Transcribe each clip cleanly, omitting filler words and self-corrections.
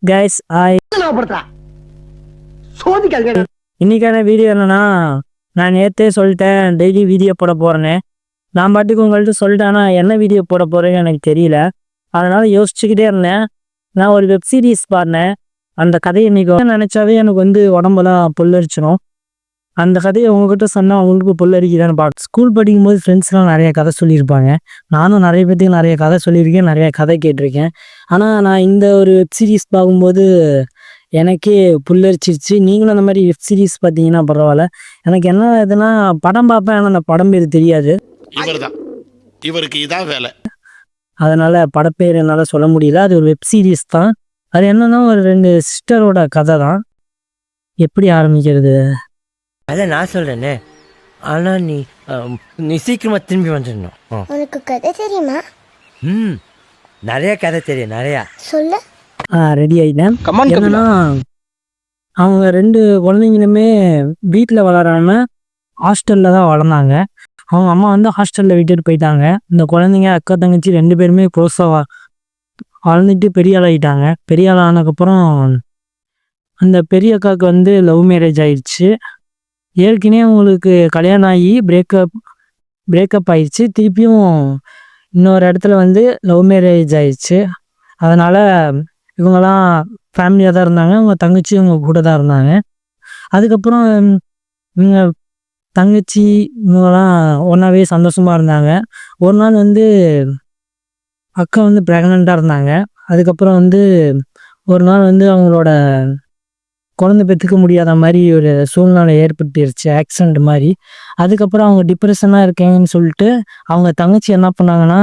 Guys hi. இன்னைக்கான video என்னன்னா, நான் நேற்றே சொல்லிட்டேன் டெய்லி வீடியோ போட போகிறேன்னு. நான் பாட்டுக்கு உங்கள்கிட்ட சொல்லிட்டேன், ஆனால் என்ன வீடியோ போட போகிறேன்னு எனக்கு தெரியல. அதனால் யோசிச்சுக்கிட்டே இருந்தேன். நான் ஒரு வெப் சீரிஸ் பாடினேன். அந்த கதையை இன்றைக்கி நினச்சாவே எனக்கு உடம்பெல்லாம் புல்லரிச்சிடும். அந்த கதையை உங்ககிட்ட சொன்னால் அவங்களுக்கு புல்லரிக்குதான்னு பார்க்க. ஸ்கூல் படிக்கும்போது ஃப்ரெண்ட்ஸ்லாம் நிறைய கதை சொல்லியிருப்பாங்க. நானும் நிறைய பேர்த்துக்கு நிறைய கதை சொல்லியிருக்கேன், நிறைய கதை கேட்டிருக்கேன். ஆனால் நான் இந்த ஒரு வெப் சீரிஸ் பார்க்கும்போது எனக்கே புல்லரிச்சிருச்சு. நீங்களும் அந்த மாதிரி வெப் சீரிஸ் பார்த்தீங்கன்னா பரவாயில்ல. எனக்கு என்ன இதுனா படம் பார்ப்பேன், ஆனால் அந்த படம் பேர் தெரியாது. இவருக்கு இதான் வேலை. அதனால் படப்பேர் என்னால் சொல்ல முடியல. அது ஒரு வெப் சீரிஸ் தான். அது என்னன்னா ஒரு 2 சிஸ்டரோட கதை தான். எப்படி ஆரம்பிக்கிறது? அதான் நான் சொல்கிறேனே, ஆனால் நீ சீக்கிரமாக திரும்பி வந்துடணும். உனக்கு கதை தெரியுமா? நிறைய கதை தெரியும், நிறையா சொல்லு. ரெடி ஆகிட்டேன். என்னன்னா அவங்க 2 குழந்தைங்களுமே வீட்டில் வளராம ஹாஸ்டலில் தான் வளர்ந்தாங்க. அவங்க அம்மா ஹாஸ்டலில் விட்டுட்டு போயிட்டாங்க. இந்த குழந்தைங்க அக்கா தங்கச்சி 2 பேருமே க்ளோஸாக வளர்ந்துட்டு பெரிய ஆளாகிட்டாங்க. பெரிய ஆள் ஆனதுக்கப்புறம் அந்த பெரிய அக்காவுக்கு லவ் மேரேஜ் ஆயிடுச்சு. ஏற்கனவே அவங்களுக்கு கல்யாணம் ஆகி பிரேக்கப் ஆயிடுச்சு. திருப்பியும் இன்னொரு இடத்துல லவ் மேரேஜ் ஆயிடுச்சு. அதனால் இவங்கெல்லாம் ஃபேமிலியாக தான் இருந்தாங்க. அவங்க தங்கச்சி இவங்க கூட தான் இருந்தாங்க. அதுக்கப்புறம் இவங்க தங்கச்சி இவங்கெல்லாம் ஒன்றாவே சந்தோஷமாக இருந்தாங்க. ஒரு நாள் அக்கா ப்ரெக்னெண்ட்டாக இருந்தாங்க. அதுக்கப்புறம் ஒரு நாள் அவங்களோட குழந்தை பெற்றுக்க முடியாத மாதிரி ஒரு சூழ்நிலை ஏற்பட்டுருச்சு, ஆக்சிடெண்ட் மாதிரி. அதுக்கப்புறம் அவங்க டிப்ரெஷனாக இருக்கேங்கன்னு சொல்லிட்டு அவங்க தங்கச்சி என்ன பண்ணாங்கன்னா,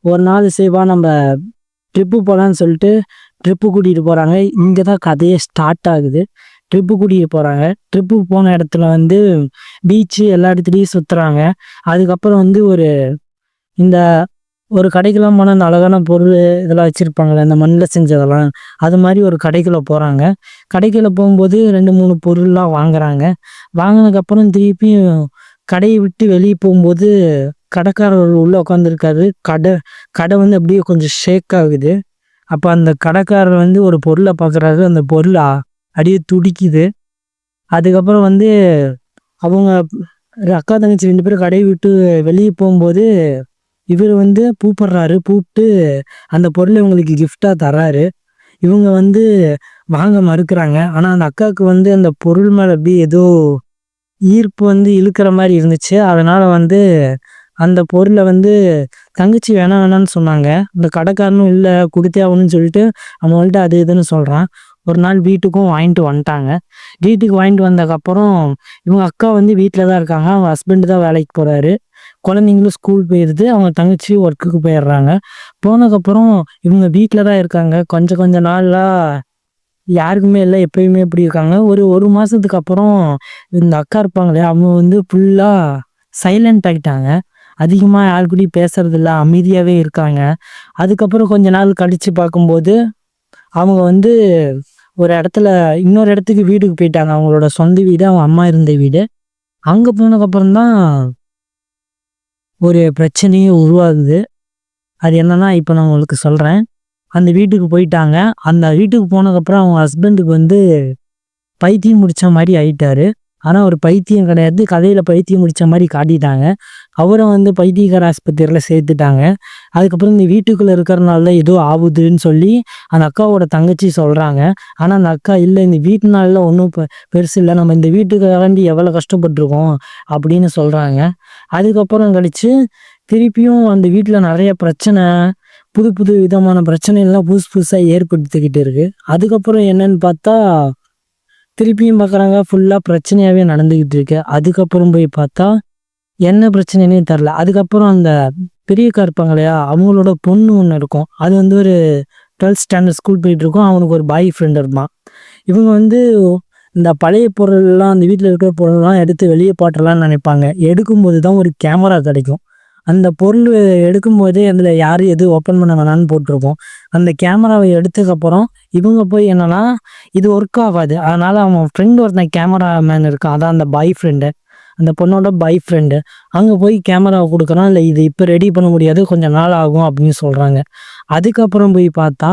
ஒரு நாள் சேவா நம்ம ட்ரிப்பு போகலான்னு சொல்லிட்டு ட்ரிப்பு கூட்டிகிட்டு போகிறாங்க. இங்கே தான் கதையே ஸ்டார்ட் ஆகுது. ட்ரிப்பு கூட்டிகிட்டு போகிறாங்க. ட்ரிப்பு போன இடத்துல பீச்சு எல்லா இடத்துலையும் சுற்றுறாங்க. அதுக்கப்புறம் இந்த ஒரு கடைக்கெல்லாம் போனால் அந்த அழகான பொருள் இதெல்லாம் வச்சுருப்பாங்களே, இந்த மண்ணில் செஞ்சதெல்லாம், அது மாதிரி ஒரு கடைக்குள்ளே போகிறாங்க. கடைக்குள்ளே போகும்போது 2-3 பொருள்லாம் வாங்குறாங்க. வாங்கினதுக்கப்புறம் திருப்பியும் கடையை விட்டு வெளியே போகும்போது கடைக்காரர் உள்ளே உட்காந்துருக்காரு. கடை அப்படியே கொஞ்சம் ஷேக் ஆகுது. அப்போ அந்த கடைக்காரர் ஒரு பொருளை பார்க்குறாரு. அந்த பொருள் அப்படியே துடிக்குது. அதுக்கப்புறம் அவங்க அக்கா தங்கச்சி 2 பேரும் கடையை விட்டு வெளியே போகும்போது இவர் கூப்பிட்றாரு. கூப்பிட்டு அந்த பொருளை இவங்களுக்கு கிஃப்டாக தர்றாரு. இவங்க வாங்க மறுக்கிறாங்க. ஆனால் அந்த அக்காவுக்கு அந்த பொருள் மேலே அப்படியே ஏதோ ஈர்ப்பு இழுக்கிற மாதிரி இருந்துச்சு. அதனால் அந்த பொருளை தங்கச்சி வேணான்னு சொன்னாங்க. இந்த கடைக்காரனும் இல்லை கொடுத்தே ஆகணும்னு சொல்லிட்டு அவங்கள்ட்ட அது இதுன்னு சொல்கிறான். ஒரு நாள் வீட்டுக்கும் வாங்கிட்டு வந்துட்டாங்க. வீட்டுக்கு வாங்கிட்டு வந்ததுக்கப்புறம் இவங்க அக்கா வீட்டில் தான் இருக்காங்க. அவங்க ஹஸ்பண்டு தான் வேலைக்கு போகிறாரு. குழந்தைங்களும் ஸ்கூல் போயிடுது. அவங்க தங்கச்சி ஒர்க்குக்கு போயிடுறாங்க. போனதுக்கப்புறம் இவங்க வீட்டில் தான் இருக்காங்க. கொஞ்சம் நாளாக யாருக்குமே இல்லை, எப்பயுமே இப்படி இருக்காங்க. ஒரு மாதத்துக்கு அப்புறம் இந்த அக்கா இருப்பாங்களே, அவங்க ஃபுல்லாக சைலண்ட் ஆகிட்டாங்க. அதிகமாக யாரு கூடயும் பேசுறதில்ல, அமைதியாகவே இருக்காங்க. அதுக்கப்புறம் கொஞ்ச நாள் கழித்து பார்க்கும்போது அவங்க ஒரு இடத்துல இன்னொரு இடத்துக்கு வீட்டுக்கு போயிட்டாங்க. அவங்களோட சொந்த வீடு, அவங்க அம்மா இருந்த வீடு. அங்கே போனதுக்கப்புறம் தான் ஒரு பிரச்சனையே உருவாகுது. அது என்னன்னா இப்போ நான் உங்களுக்கு சொல்கிறேன். அந்த வீட்டுக்கு போயிட்டாங்க. அந்த வீட்டுக்கு போனதுக்கப்புறம் அவங்க ஹஸ்பண்டுக்கு பைத்தியம் முடித்த மாதிரி ஆயிட்டாரு. ஆனால் ஒரு பைத்தியம் கிடையாது, கதையில் பைத்தியம் முடித்த மாதிரி காட்டிட்டாங்க. அவரை பைத்தியக்கார ஆஸ்பத்திரியில் சேர்த்துட்டாங்க. அதுக்கப்புறம் இந்த வீட்டுக்குள்ளே இருக்கிறனால ஏதோ ஆகுதுன்னு சொல்லி அந்த அக்காவோட தங்கச்சி சொல்கிறாங்க. ஆனால் அந்த அக்கா இல்லை, இந்த வீட்டுனால ஒன்றும் பெருசு இல்லை, நம்ம இந்த வீட்டுக்காண்டி எவ்வளோ கஷ்டப்பட்டுருக்கோம் அப்படின்னு சொல்கிறாங்க. அதுக்கப்புறம் கழித்து திருப்பியும் அந்த வீட்டில் நிறைய பிரச்சனை, புது விதமான பிரச்சனைலாம் புதுசாக ஏற்படுத்திக்கிட்டு இருக்குது. அதுக்கப்புறம் என்னன்னு பார்த்தா திருப்பியும் பார்க்குறாங்க, ஃபுல்லாக பிரச்சனையாகவே நடந்துக்கிட்டு இருக்கு. அதுக்கப்புறம் போய் பார்த்தா என்ன பிரச்சனைன்னே தெரில. அதுக்கப்புறம் அந்த பெரியக்கா இருப்பாங்க இல்லையா, அவங்களோட பொண்ணு ஒன்று இருக்கும். அது ஒரு 12th ஸ்டாண்டர்ட் ஸ்கூல் போயிட்டுருக்கோம். அவனுக்கு ஒரு பாய் ஃப்ரெண்ட் இருப்பான். இவங்க இந்த பழைய பொருள்லாம், அந்த வீட்டில் இருக்கிற பொருள்லாம் எடுத்து வெளியே பாட்டலான்னு நினைப்பாங்க. எடுக்கும்போது தான் ஒரு கேமரா கிடைக்கும். அந்த பொருள் எடுக்கும்போதே அதில் யார் எது ஓப்பன் பண்ண வேணான்னு போட்டிருக்கோம். அந்த கேமராவை எடுத்ததுக்கப்புறம் இவங்க போய் என்னன்னா, இது ஒர்க் ஆகாது. அதனால் அவன் ஃப்ரெண்டு ஒருத்தன் கேமராமேன் இருக்கான், அதான் அந்த பாய் ஃப்ரெண்டு, அந்த பொண்ணோட பாய் ஃப்ரெண்டு. அங்கே போய் கேமராவை கொடுக்குறான். இல்லை, இது இப்போ ரெடி பண்ண முடியாது, கொஞ்சம் நாள் ஆகும் அப்படின்னு சொல்கிறாங்க. அதுக்கப்புறம் போய் பார்த்தா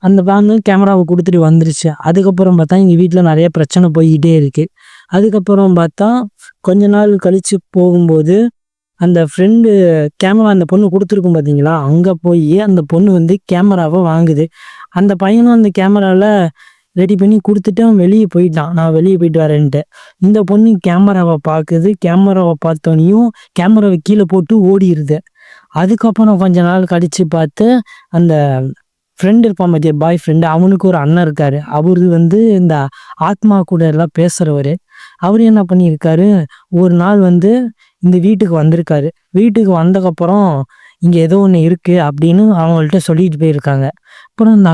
அந்த பேங்கு கேமராவை கொடுத்துட்டு வந்துருச்சு. அதுக்கப்புறம் பார்த்தா எங்கள் வீட்டில் நிறைய பிரச்சனை போய்கிட்டே இருக்குது. அதுக்கப்புறம் பார்த்தா கொஞ்ச நாள் கழித்து போகும்போது அந்த ஃப்ரெண்டு கேமரா அந்த பொண்ணு கொடுத்துருக்கும் பார்த்தீங்களா, அங்கே போய் அந்த பொண்ணு வந்து கேமராவை வாங்குது. அந்த பையனும் அந்த கேமராவில் ரெடி பண்ணி கொடுத்துட்டு அவன் வெளியே போயிட்டான், நான் வெளியே போயிட்டு வரேன்ட்டு. இந்த பொண்ணு கேமராவை பார்க்குது. கேமராவை பார்த்தோன்னையும் கேமராவை கீழே போட்டு ஓடிடுது. அதுக்கப்புறம் கொஞ்ச நாள் கழித்து பார்த்து அந்த ஃப்ரெண்டு இருப்பான் பார்த்தியா, பாய் ஃப்ரெண்டு, அவனுக்கு ஒரு அண்ணன் இருக்கார். அவரு வந்து இந்த ஆத்மா கூட எல்லாம் பேசுகிறவர். அவர் என்ன பண்ணியிருக்காரு, ஒரு நாள் வந்து இந்த வீட்டுக்கு வந்திருக்காரு. வீட்டுக்கு வந்ததுக்கப்புறம் இங்கே ஏதோ ஒன்று இருக்குது அப்படின்னு அவங்கள்ட்ட சொல்லிட்டு போயிருக்காங்க. அப்புறம் அந்த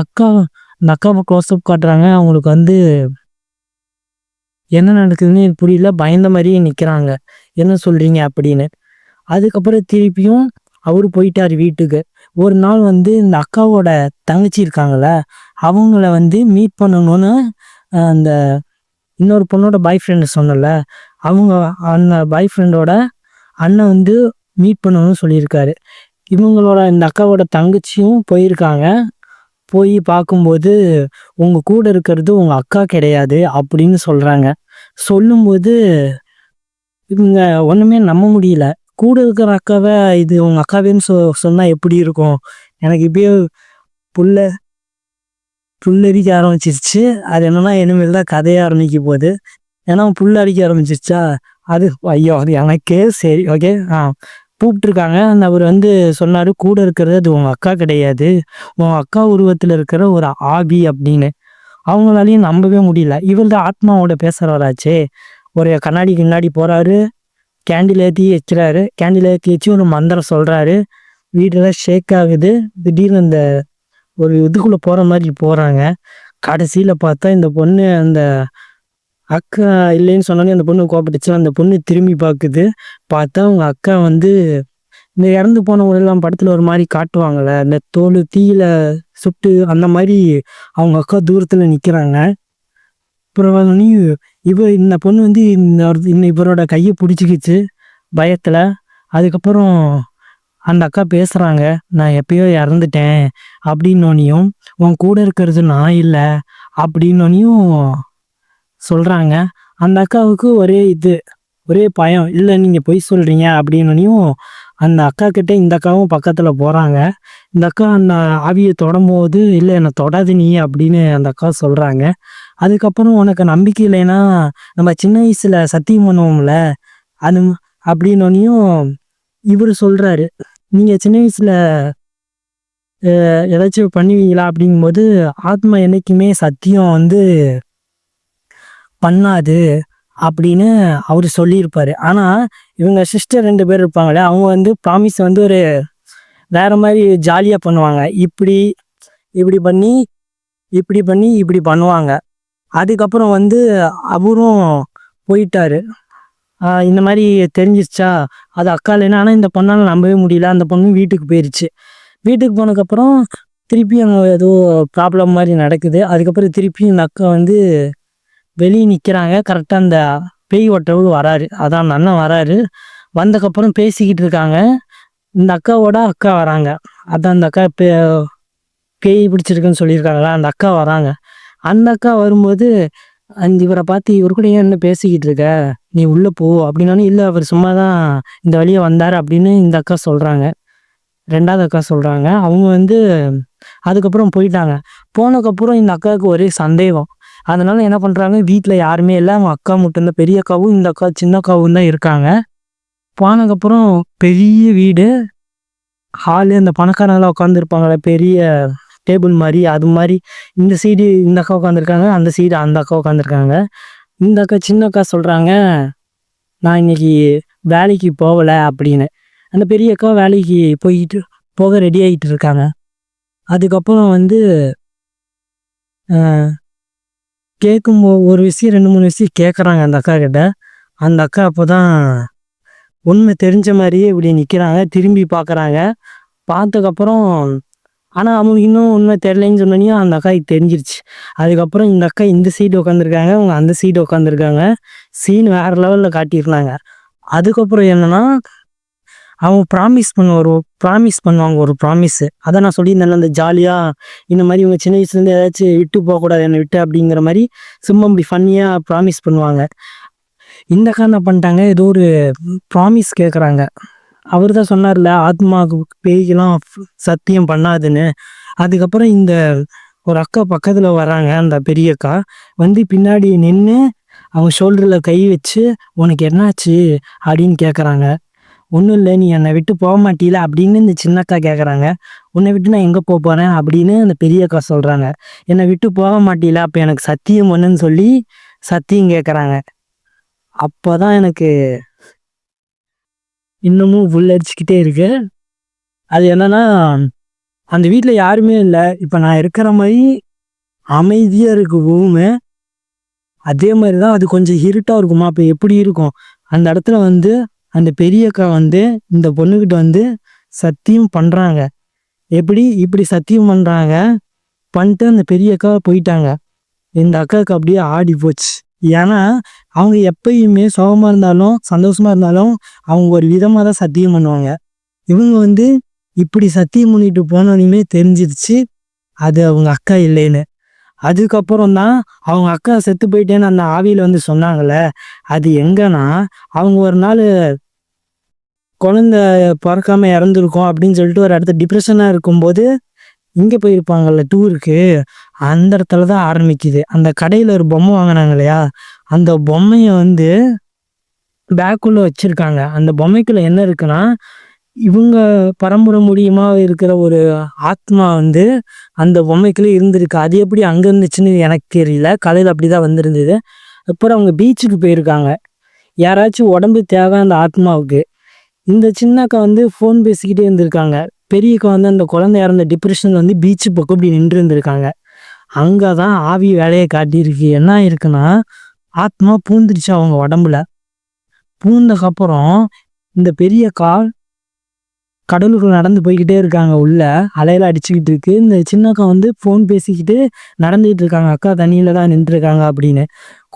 அக்காவை க்ளோஸ்அப் காட்டுறாங்க. அவங்களுக்கு வந்து என்ன நடக்குதுன்னு புரியல, பயந்த மாதிரியே நிற்கிறாங்க. என்ன சொல்கிறீங்க அப்படின்னு. அதுக்கப்புறம் திருப்பியும் அவர் போயிட்டார் வீட்டுக்கு. ஒரு நாள் வந்து இந்த அக்காவோட தங்கச்சி இருக்காங்கள, அவங்கள வந்து மீட் பண்ணணும்னு அந்த இன்னொரு பொண்ணோட பாய் ஃப்ரெண்டு சொன்னல, அவங்க அந்த பாய் ஃப்ரெண்டோட அண்ணன் வந்து மீட் பண்ணணும்னு சொல்லியிருக்காரு. இவங்களோட இந்த அக்காவோட தங்கச்சியும் போயிருக்காங்க. போய் பார்க்கும்போது உங்கள் கூட இருக்கிறது உங்கள் அக்கா கிடையாது அப்படின்னு சொல்கிறாங்க. சொல்லும்போது இவங்க ஒன்றுமே நம்ப முடியல. கூட இருக்கிற அக்காவை இது உங்கள் அக்காவேன்னு சொன்னால் எப்படி இருக்கும்? எனக்கு இப்பயே புல்லரிக்க ஆரம்பிச்சிருச்சு. அது என்னன்னா இனிமேல் தான் கதையை ஆரம்பிக்க போகுது. ஏன்னா புல்லரிக்க ஆரம்பிச்சிருச்சா, அது ஐயோ அது எனக்கே சரி ஓகே. கூப்பிட்ருக்காங்க. அவர் வந்து சொன்னார், கூட இருக்கிறது அது உங்கள் அக்கா கிடையாது, உங்கள் அக்கா உருவத்தில் இருக்கிற ஒரு ஆபி அப்படின்னு. அவங்களாலையும் நம்பவே முடியல. இவர் தான் ஆத்மாவோட பேசுகிறவராச்சே. ஒரு கண்ணாடிக்கு முன்னாடி போகிறாரு, கேண்டில் ஏற்றி வச்சுறாரு. கேண்டில் ஏற்றி வச்சு ஒரு மந்திரம் சொல்கிறாரு. வீடெல்லாம் ஷேக் ஆகுது. திடீர்னு அந்த ஒரு இதுக்குள்ளே போகிற மாதிரி போகிறாங்க. கடைசியில் பார்த்தா இந்த பொண்ணு அந்த அக்கா இல்லைன்னு சொன்னாலே அந்த பொண்ணு கோபப்பட்டுச்சு. அந்த பொண்ணு திரும்பி பார்க்குது. பார்த்தா அவங்க அக்கா வந்து இந்த இறந்து போனவங்களெல்லாம் படத்தில் ஒரு மாதிரி காட்டுவாங்கள்ல, இந்த தோல் தீயில சுட்டு அந்த மாதிரி அவங்க அக்கா தூரத்தில் நிற்கிறாங்க. அப்புறம் வந்து இந்த பொண்ணு வந்து இவரோட கையை பிடிச்சிக்கிச்சு பயத்தில். அதுக்கப்புறம் அந்த அக்கா பேசுகிறாங்க, நான் எப்பயோ இறந்துட்டேன் அப்படின்னோனையும், உன் கூட இருக்கிறது நான் இல்லை அப்படின்னோனையும் சொல்கிறாங்க. அந்த அக்காவுக்கு ஒரே பயம், இல்லை நீங்கள் பொய் சொல்கிறீங்க அப்படின்னோனையும் அந்த அக்கா கிட்டே இந்த அக்காவும் பக்கத்தில் போகிறாங்க. இந்த அக்கா அந்த ஆவியை தொடும்போது, இல்லை என்னை தொடாது நீ அப்படின்னு அந்த அக்கா சொல்கிறாங்க. அதுக்கப்புறம் உனக்கு நம்பிக்கை இல்லைன்னா நம்ம சின்ன வயசில் சத்தியம் பண்ணுவோம்ல அது அப்படின்னோனையும் இவர் சொல்கிறாரு, நீங்கள் சின்ன வயசில் ஏதாச்சும் பண்ணுவீங்களா அப்படிங்கும்போது, ஆத்மா என்றைக்குமே சத்தியம் வந்து பண்ணாது அப்படின்னு அவர் சொல்லியிருப்பார். ஆனால் இவங்க சிஸ்டர் 2 பேர் இருப்பாங்களே, அவங்க வந்து ப்ராமிஸ் வந்து ஒரு வேறு மாதிரி ஜாலியாக பண்ணுவாங்க. இப்படி பண்ணி இப்படி பண்ணுவாங்க. அதுக்கப்புறம் வந்து அவரும் போயிட்டார். இந்த மாதிரி தெரிஞ்சிருச்சா, அது அக்கா இல்லைன்னா. ஆனால் இந்த பொண்ணால் நம்பவே முடியல. அந்த பொண்ணு வீட்டுக்கு போயிடுச்சு. வீட்டுக்கு போனதுக்கப்புறம் திருப்பி அங்கே ஏதோ ப்ராப்ளம் மாதிரி நடக்குது. அதுக்கப்புறம் திருப்பி இந்த அக்கா வந்து வெளியே நிற்கிறாங்க. கரெக்டாக அந்த பேய் ஓட்டவர் வராரு, அதான் அந்த அண்ணன் வராரு. வந்ததுக்கப்புறம் பேசிக்கிட்டு இருக்காங்க. இந்த அக்காவோட அக்கா வராங்க. அதான் அந்த அக்கா பேய் பிடிச்சிருக்குன்னு சொல்லியிருக்காங்களா, அந்த அக்கா வராங்க. அந்த அக்கா வரும்போது இவரை பார்த்து, இவர் கூட ஏன் என்ன பேசிக்கிட்டு இருக்க, நீ உள்ளே போ அப்படின்னாலும், இல்லை அவர் சும்மா தான் இந்த வழியை வந்தார் அப்படின்னு இந்த அக்கா சொல்கிறாங்க. 2வது அக்கா சொல்கிறாங்க. அவங்க வந்து அதுக்கப்புறம் போயிட்டாங்க. போனதுக்கப்புறம் இந்த அக்காவுக்கு ஒரே சந்தேகம். அதனால என்ன பண்ணுறாங்க, வீட்டில் யாருமே இல்லை, அவங்க அக்கா மட்டும்தான், பெரிய அக்காவும் இந்த அக்கா சின்ன அக்காவும் தான் இருக்காங்க. போனதுக்கப்புறம் பெரிய வீடு, ஹாலு, அந்த பணக்காரங்களாம் உட்காந்துருப்பாங்களே பெரிய டேபிள் மாதிரி, அது மாதிரி இந்த சைடு இந்த அக்கா உட்காந்துருக்காங்க, அந்த சைடு அந்த அக்கா உட்காந்துருக்காங்க. இந்த அக்கா சின்ன அக்கா சொல்கிறாங்க, நான் இன்னைக்கு வேலைக்கு போகலை அப்படின்னு. அந்த பெரிய அக்கா வேலைக்கு போக ரெடி ஆகிட்டு இருக்காங்க. அதுக்கப்புறம் வந்து கேட்கும்போது ஒரு விஷயம் 2-3 விஷயம் கேட்குறாங்க அந்த அக்கா கிட்ட. அந்த அக்கா அப்போ தான் உண்மை தெரிஞ்ச மாதிரியே இப்படி நிற்கிறாங்க. திரும்பி பார்க்குறாங்க. பார்த்ததுக்கப்புறம் ஆனால் அவங்க இன்னும் உண்மை தெரிலைன்னு சொன்னோனையும் அந்த அக்காவுக்கு தெரிஞ்சிருச்சு. அதுக்கப்புறம் இந்த அக்கா இந்த சைடு உட்காந்துருக்காங்க, அவங்க அந்த சைடு உட்காந்துருக்காங்க. சீன் வேறு லெவலில் காட்டியிருந்தாங்க. அதுக்கப்புறம் என்னென்னா, அவங்க ப்ராமிஸ் பண்ணுவாங்க ஒரு ப்ராமிஸு. அதான் நான் சொல்லியிருந்தேன்ல அந்த ஜாலியாக இந்த மாதிரி இவங்க சின்ன வயசுலேருந்து ஏதாச்சும் விட்டு போகக்கூடாது என்னை விட்டு அப்படிங்கிற மாதிரி சும்மா இப்படி ஃபன்னியாக ப்ராமிஸ் பண்ணுவாங்க. இந்த அக்கா என்ன பண்ணிட்டாங்க, ஏதோ ஒரு ப்ராமிஸ் கேட்குறாங்க. அவர் தான் சொன்னார்ல ஆத்மாவுக்கு பேய்க்கெல்லாம் சத்தியம் பண்ணாதுன்னு. அதுக்கப்புறம் இந்த ஒரு அக்கா பக்கத்தில் வராங்க, அந்த பெரிய அக்கா வந்து பின்னாடி நின்று அவங்க ஷோல்டரில் கை வச்சு உனக்கு என்னாச்சு அப்படின்னு கேட்குறாங்க. ஒன்றும் இல்லை, நீ என்னை விட்டு போக மாட்டீல அப்படின்னு இந்த சின்ன அக்கா கேட்குறாங்க. உன்னை விட்டு நான் எங்கே போக போகிறேன் அப்படின்னு அந்த பெரிய அக்கா சொல்கிறாங்க. என்னை விட்டு போக மாட்டீல, அப்போ எனக்கு சத்தியம் ஒன்றுன்னு சொல்லி சத்தியம் கேட்குறாங்க. அப்போ தான் எனக்கு இன்னமும் புல்லரிச்சுக்கிட்டே இருக்கு. அது என்னன்னா, அந்த வீட்டில் யாருமே இல்லை. இப்போ நான் இருக்கிற மாதிரி அமைதியாக இருக்கு ரூமு. அதே மாதிரி தான் அது கொஞ்சம் இருட்டாக இருக்குமா, அப்போ எப்படி இருக்கும் அந்த இடத்துல வந்து அந்த பெரிய அக்கா வந்து இந்த பொண்ணுக்கிட்ட வந்து சத்தியம் பண்ணுறாங்க. இப்படி சத்தியம் பண்ணுறாங்க. பண்ணிட்டு அந்த பெரிய அக்கா போயிட்டாங்க. இந்த அக்காவுக்கு அப்படியே ஆடி போச்சு. ஏன்னா அவங்க எப்பயுமே சோகமாக இருந்தாலும் சந்தோஷமாக இருந்தாலும் அவங்க ஒரு விதமாக தான் சத்தியம் பண்ணுவாங்க. இவங்க வந்து இப்படி சத்தியம் பண்ணிட்டு போனோன்னே தெரிஞ்சிருச்சு அது அவங்க அக்கா இல்லைன்னு. அதுக்கப்புறம் தான் அவங்க அக்கா செத்து போயிட்டேன்னு அந்த ஆவியில் வந்து சொன்னாங்கள்ல, அது எங்கன்னா அவங்க ஒரு நாள் குழந்தை பிறக்காம இறந்துருக்கோம் அப்படின்னு சொல்லிட்டு ஒரு இடத்துல டிப்ரெஷனாக இருக்கும்போது இங்கே போயிருப்பாங்கள்ல டூருக்கு, அந்த இடத்துல தான் ஆரம்பிக்குது. அந்த கடையில் ஒரு பொம்மை வாங்கினாங்க இல்லையா, அந்த பொம்மையை வந்து பேக்குள்ளே வச்சுருக்காங்க. அந்த பொம்மைக்குள்ளே என்ன இருக்குன்னா, இவங்க பரம்பரை மூலியமா இருக்கிற ஒரு ஆத்மா வந்து அந்த பொம்மைக்குள்ளே இருந்திருக்கு. அது எப்படி அங்கே இருந்துச்சுன்னு எனக்கு தெரியல. கடையில் அப்படி தான் வந்திருந்தது. அப்புறம் அவங்க பீச்சுக்கு போயிருக்காங்க. யாராச்சும் உடம்பு தேவை அந்த ஆத்மாவுக்கு. இந்த சின்ன அக்கா வந்து ஃபோன் பேசிக்கிட்டே இருந்திருக்காங்க. பெரிய அக்கா வந்து அந்த குழந்தை இறந்த டிப்ரெஷனில் வந்து பீச்சு பக்கம் இப்படி நின்று இருந்திருக்காங்க. அங்கே தான் ஆவி வேலையை காட்டியிருக்கு. என்ன இருக்குன்னா, ஆத்மா பூந்துருச்சு அவங்க உடம்புல. பூந்தக்கப்புறம் இந்த பெரிய அக்கா கடலுக்குள்ள நடந்து போய்கிட்டே இருக்காங்க. உள்ள அலையில அடிச்சுக்கிட்டு இருக்கு. இந்த சின்ன அக்கா வந்து ஃபோன் பேசிக்கிட்டு நடந்துகிட்டு இருக்காங்க. அக்கா தண்ணியில தான் நின்றுருக்காங்க அப்படின்னு.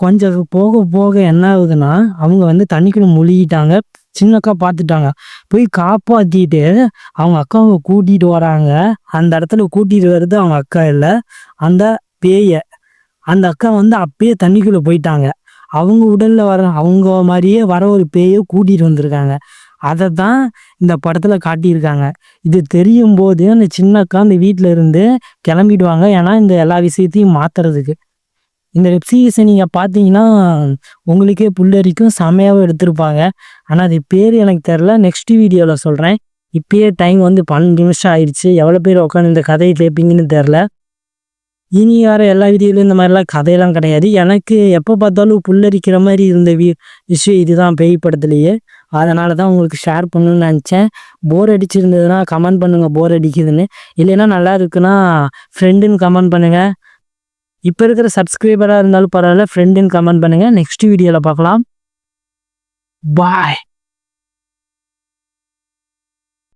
கொஞ்சம் போக போக என்ன ஆகுதுன்னா, அவங்க வந்து தண்ணிக்குள்ள முழுகிட்டாங்க. சின்ன அக்கா பார்த்துட்டாங்க. போய் காப்பாற்றிட்டு அவங்க அக்காவை கூட்டிகிட்டு வராங்க. அந்த இடத்துல கூட்டிகிட்டு வருது அவங்க அக்கா இல்லை, அந்த பேயை. அந்த அக்கா வந்து அப்பயே தண்ணிக்குள்ளே போயிட்டாங்க. அவங்க உடலில் அவங்க மாதிரியே வர ஒரு பேயை கூட்டிகிட்டு வந்திருக்காங்க. அதை தான் இந்த படத்தில் காட்டியிருக்காங்க. இது தெரியும் போது அந்த சின்ன அக்கா அந்த வீட்டில் இருந்து கிளம்பிடுவாங்க. ஏன்னா இந்த எல்லா விஷயத்தையும் மாற்றுறதுக்கு. இந்த வெப் சீரிஸை நீங்கள் பார்த்தீங்கன்னா உங்களுக்கே புல்லரிக்கும், செமையாகவும் எடுத்திருப்பாங்க. ஆனால் அது பேர் எனக்கு தெரில, நெக்ஸ்ட் வீடியோவில் சொல்கிறேன். இப்பயே டைம் வந்து 12 நிமிஷம் ஆயிடுச்சு. எவ்வளோ பேர் உட்காந்து இந்த கதையை கேட்பீங்கன்னு தெரில. இனி வர எல்லா வீடியோலையும் இந்த மாதிரிலாம் கதையெல்லாம் கிடையாது. எனக்கு எப்போ பார்த்தாலும் புல்லரிக்கிற மாதிரி இருந்த விஷயம் இதுதான் பேய் படத்துலேயே. அதனால தான் உங்களுக்கு ஷேர் பண்ணணும்னு நினச்சேன். போர் அடிச்சிருந்ததுன்னா கமெண்ட் பண்ணுங்கள் போர் அடிக்குதுன்னு. இல்லைன்னா நல்லா இருக்குன்னா ஃப்ரெண்டுன்னு கமெண்ட் பண்ணுங்கள். இப்போ இருக்கிற சப்ஸ்கிரைபராக இருந்தாலும் பரவாயில்ல, ஃப்ரெண்டுன்னு கமெண்ட் பண்ணுங்கள். நெக்ஸ்ட் வீடியோவில் பார்க்கலாம். பாய்.